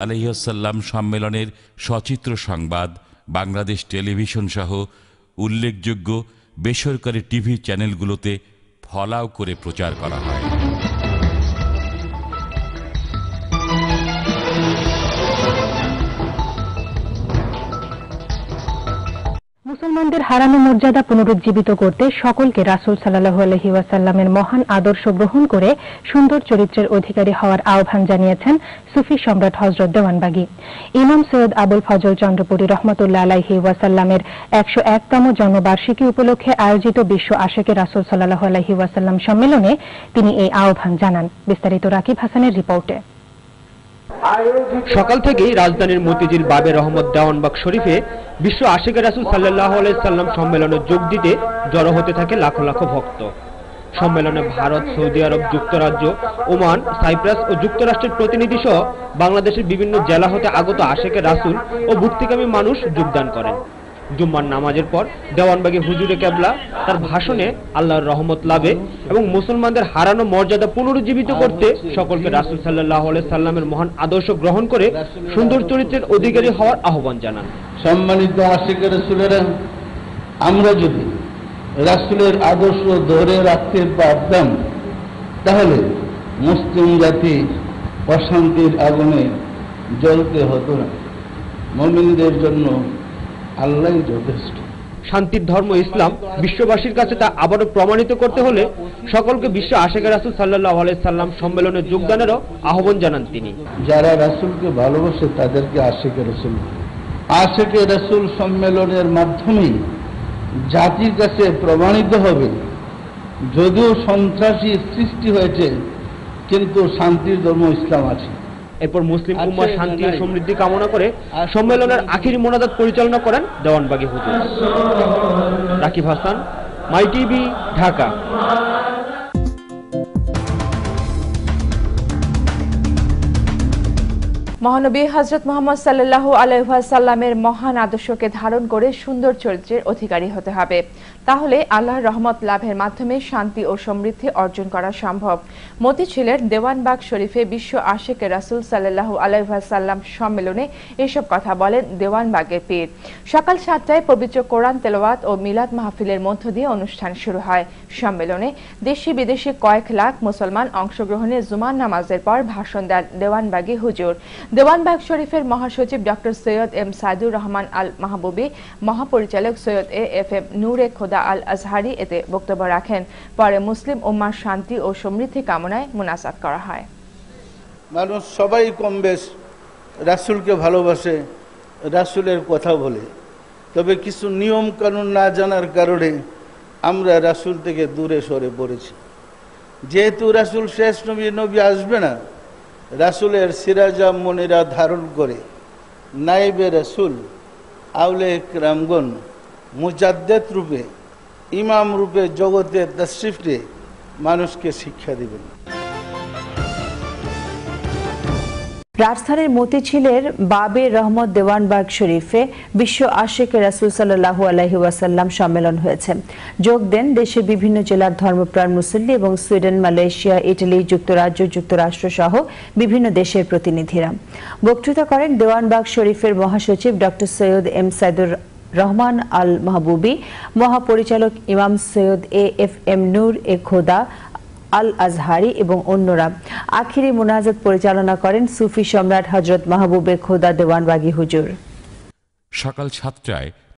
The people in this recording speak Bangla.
আলাইহিওয়াসাল্লাম সম্মেলনের সচিত্র সংবাদ বাংলাদেশ টেলিভিশন সহ উল্লেখযোগ্য বেসরকারি টিভি চ্যানেলগুলোতে ফলাও করে প্রচার করা হয়। মুসলমানদের হারানো মর্যাদা পুনরুজ্জীবিত করতে সকলকে রাসূল সাল্লাল্লাহু আলাইহি ওয়াসাল্লামের মহান আদর্শ গ্রহণ করে সুন্দর চরিত্রের অধিকারী হওয়ার আহ্বান জানিয়েছেন সুফি সম্রাট হযরত দেওয়ানবাগী। ইমাম সৈয়দ আবুল ফজল চন্দ্রপুরী রহমাতুল্লাহ আলাইহি ওয়াসাল্লামের ১০১তম জন্মবার্ষিকী উপলক্ষে আয়োজিত বিশ্ব আশেকে রাসূল সাল্লাল্লাহু আলাইহি ওয়াসাল্লাম সম্মেলনে তিনি এই আহ্বান জানান। বিস্তারিত রাকিব হাসানের রিপোর্টে। সকাল থেকেই রাজধানীর মতিঝিল বাবে রহমত দেওয়ানবাগ শরীফে বিশ্ব আশিকে রাসূল সাল্লাল্লাহু আলাইহি সাল্লাম সম্মেলনে যোগ দিতে জড়ো হতে থাকে লাখো লাখো ভক্ত। সম্মেলনে ভারত, সৌদি আরব, যুক্তরাজ্য, ওমান, সাইপ্রাস ও যুক্তরাষ্ট্রের প্রতিনিধি সহ বাংলাদেশের বিভিন্ন জেলা হতে আগত আশিকে রাসূল ও ভক্তিকামী মানুষ যোগদান করেন। জুম্মার নামাজের পর দেওয়ানবাগী হুজুরে কেবলা তার ভাষণে আল্লাহর রহমত লাভে এবং মুসলমানদের হারানো মর্যাদা পুনরুজ্জীবিত করতে সকলকে রাসূল সাল্লাল্লাহু আলাইহি সাল্লামের মহান আদর্শ গ্রহণ করে সুন্দর চরিত্রের অধিকারী হওয়ার আহ্বান জানান। সম্মানিত আশিকে রাসূলেরা, আমরা যদি রাসূলের আদর্শ ধরে রাখতে পারতাম তাহলে মুসলিম জাতি অশান্তির আগুনে জ্বলতে হতো না। মুমিনদের জন্য আল্লাহই যথেষ্ট। শান্তির ধর্ম ইসলাম বিশ্ববাসীর কাছে তা আবারও প্রমাণিত করতে হলে সকলকে বিশ্ব আশিকে রাসূল সাল্লাল্লাহু আলাইহি সাল্লাম সম্মেলনে যোগদানেরও আহ্বান জানান তিনি। যারা রাসূলকে ভালোবাসে তাদেরকে আশিকে রাসূল। আশিকে রাসূল সম্মেলনের মাধ্যমে জাতির কাছে প্রমাণিত হবে যদিও সন্ত্রাসী সৃষ্টি হয়েছে কিন্তু শান্তির ধর্ম ইসলাম আছে। এরপর মুসলিম উম্মার শান্তি ও সমৃদ্ধি কামনা করে সম্মেলনের আখিরি মোনাজাত পরিচালনা করেন দেওয়ানবাগী হুজুর। রাকিব হাসান, মাই টিভি, ঢাকা। মহানবী হযরত মুহাম্মদ সাল্লাল্লাহু আলাইহি ওয়াসাল্লামের মহান আদর্শকে ধারণ করে সুন্দর চরিত্রের অধিকারী হতে হবে, তাহলে আল্লাহর রহমত লাভের মাধ্যমে শান্তি ও সমৃদ্ধি অর্জন করা সম্ভব। মতিঝিলের দেওয়ানবাগ শরীফে বিশ্ব আশিকে রাসূল সাল্লাল্লাহু আলাইহি ওয়াসাল্লাম সম্মেলনে এসব কথা বলেন দেওয়ানবাগের পীর। সকাল ৭টায় পবিত্র কোরআন তেলাওয়াত ও মিলাদ মাহফিলের মধ্য দিয়ে অনুষ্ঠান শুরু হয়। সম্মেলনে দেশি বিদেশি কয়েক লাখ মুসলমান অংশগ্রহণে জুমার নামাজের পর ভাষণ দেন দেওয়ানবাগী হুজুর। দেওয়ানবাগ শরীফের মহাসচিব ডক্টর সৈয়দ এম সাইদুর রহমান আল মাহবুবী, মহাপরিচালক সৈয়দ এ.এফ.এম নূরে খোদা আল আজহারি এতে বক্তব্য রাখেন। পরে মুসলিম উম্মার শান্তি ও সমৃদ্ধি কামনায় মুনাজাত করা হয়। মানুষ সবাই কম বেশ রাসূলকে ভালোবাসে, রাসূলের কথা বলে, তবে কিছু নিয়ম কানুন না জানার কারণে আমরা রাসূল থেকে দূরে সরে পড়েছি। যেহেতু রাসূল শেষ নবী আসবে না, রাসূলের সিরাজা মনিরা ধারণ করে নায়েবে রাসূল আউলে কিরামগণ মুজাদ্দেদ রূপে, ইমাম রূপে জগতে তাশরিফ দিয়ে মানুষকে শিক্ষা দিবেন। রাজধানীর মতিঝিলের বাবে রহমত দেওয়ানবাগ শরীফে বিশ্ব আশিকে রাসূল সাল্লাল্লাহু আলাইহি ওয়াসাল্লাম সম্মেলন হয়েছে। যোগ দেন দেশের বিভিন্ন জেলার ধর্মপ্রাণ মুসল্লি এবং সুইডেন, মালয়েশিয়া, ইটালি, যুক্তরাজ্য, যুক্তরাষ্ট্র সহ বিভিন্ন দেশের প্রতিনিধিরা। বক্তৃতা করেন দেওয়ানবাগ শরীফের মহাসচিব ডক্টর সৈয়দ এম সাইদুর রহমান আল মাহবুবী, মহাপরিচালক ইমাম সৈয়দ এ.এফ.এম নূর এ খোদা আল আজহারি এবং অন্যরা। আখিরি মুনাজাত পরিচালনা করেন সুফি সম্রাট হযরত মাহবুবে খোদা দেওয়ানবাগী হুজুর। সকাল ৭টায়